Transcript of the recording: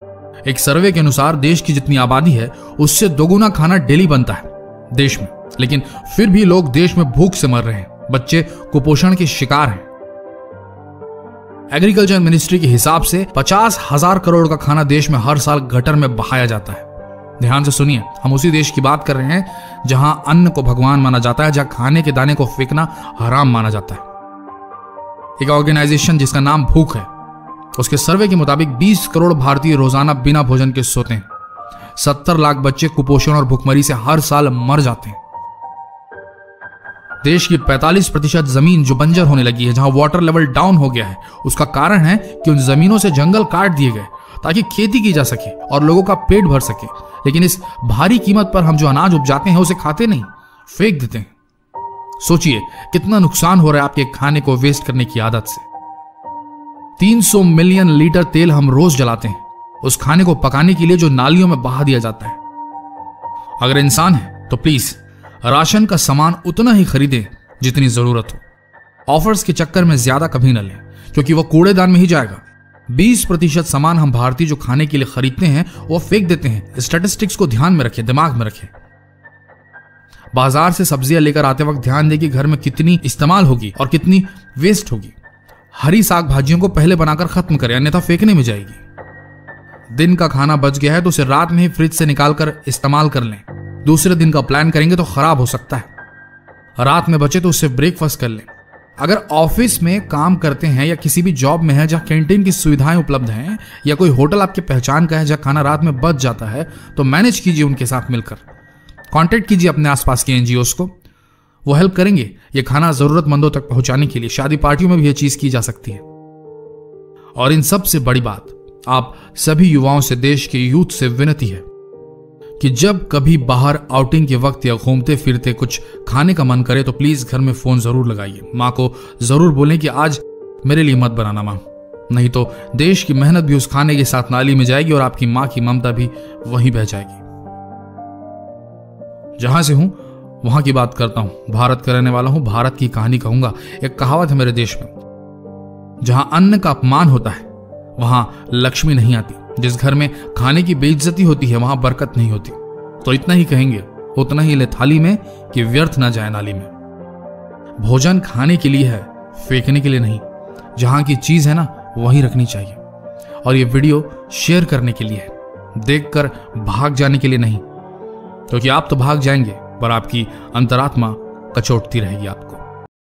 एक सर्वे के अनुसार देश की जितनी आबादी है उससे दोगुना खाना डेली बनता है देश में, लेकिन फिर भी लोग देश में भूख से मर रहे हैं, बच्चे कुपोषण के शिकार हैं। एग्रीकल्चर मिनिस्ट्री के हिसाब से 50,000 करोड़ का खाना देश में हर साल गटर में बहाया जाता है। ध्यान से सुनिए, हम उसी देश की बात कर रहे हैं जहां अन्न को भगवान माना जाता है, जहां खाने के दाने को फेंकना हराम माना जाता है। एक ऑर्गेनाइजेशन जिसका नाम भूख है, उसके सर्वे के मुताबिक 20 करोड़ भारतीय रोजाना बिना भोजन के सोते हैं। 70 लाख बच्चे कुपोषण और भूखमरी से हर साल मर जाते हैं। देश की 45% जमीन जो बंजर होने लगी है, जहां वाटर लेवल डाउन हो गया है, उसका कारण है कि उन जमीनों से जंगल काट दिए गए ताकि खेती की जा सके और लोगों का पेट भर सके। लेकिन इस भारी कीमत पर हम जो अनाज उपजाते हैं उसे खाते नहीं, फेंक देते हैं। सोचिए कितना नुकसान हो रहा है आपके खाने को वेस्ट करने की आदत से। 300 मिलियन लीटर तेल हम रोज जलाते हैं उस खाने को पकाने के लिए जो नालियों में बहा दिया जाता है। अगर इंसान है तो प्लीज राशन का सामान उतना ही खरीदें जितनी जरूरत हो। ऑफर्स के चक्कर में ज्यादा कभी न लें क्योंकि वह कूड़ेदान में ही जाएगा। 20% सामान हम भारतीय जो खाने के लिए खरीदते हैं वो फेंक देते हैं। स्टैटिस्टिक्स को ध्यान में रखें, दिमाग में रखें। बाजार से सब्जियां लेकर आते वक्त ध्यान दें कि घर में कितनी इस्तेमाल होगी और कितनी वेस्ट होगी। हरी साग भाजियों को पहले बनाकर खत्म करें, अन्यथा फेंकने में जाएगी। दिन का खाना बच गया है तो उसे रात में ही फ्रिज से निकालकर इस्तेमाल कर लें। दूसरे दिन का प्लान करेंगे तो खराब हो सकता है। रात में बचे तो उससे ब्रेकफास्ट कर लें। अगर ऑफिस में काम करते हैं या किसी भी जॉब में है जहां कैंटीन की सुविधाएं उपलब्ध हैं, या कोई होटल आपके पहचान का है जहां खाना रात में बच जाता है, तो मैनेज कीजिए उनके साथ मिलकर। कांटेक्ट कीजिए अपने आसपास के एनजीओस को, वो हेल्प करेंगे ये खाना जरूरतमंदों तक पहुंचाने के लिए। शादी पार्टियों में भी ये चीज की जा सकती है। और इन सब से बड़ी बात, आप सभी युवाओं से, देश के यूथ से विनती है कि जब कभी बाहर आउटिंग के वक्त या घूमते फिरते कुछ खाने का मन करे तो प्लीज घर में फोन जरूर लगाइए। मां को जरूर बोलें कि आज मेरे लिए मत बनाना मां, नहीं तो देश की मेहनत भी उस खाने के साथ नाली में जाएगी और आपकी मां की ममता भी वहीं बह जाएगी। जहां से हूं वहां की बात करता हूं, भारत का रहने वाला हूं, भारत की कहानी कहूंगा। एक कहावत है मेरे देश में, जहां अन्न का अपमान होता है वहां लक्ष्मी नहीं आती। जिस घर में खाने की बेइज्जती होती है वहां बरकत नहीं होती। तो इतना ही कहेंगे, उतना ही ले थाली में कि व्यर्थ ना जाए नाली में। भोजन खाने के लिए है, फेंकने के लिए नहीं। जहां की चीज है ना वहीं रखनी चाहिए। और ये वीडियो शेयर करने के लिए है, देखकर भाग जाने के लिए नहीं, क्योंकि आप तो भाग जाएंगे पर आपकी अंतरात्मा कचोटती रहेगी आपको।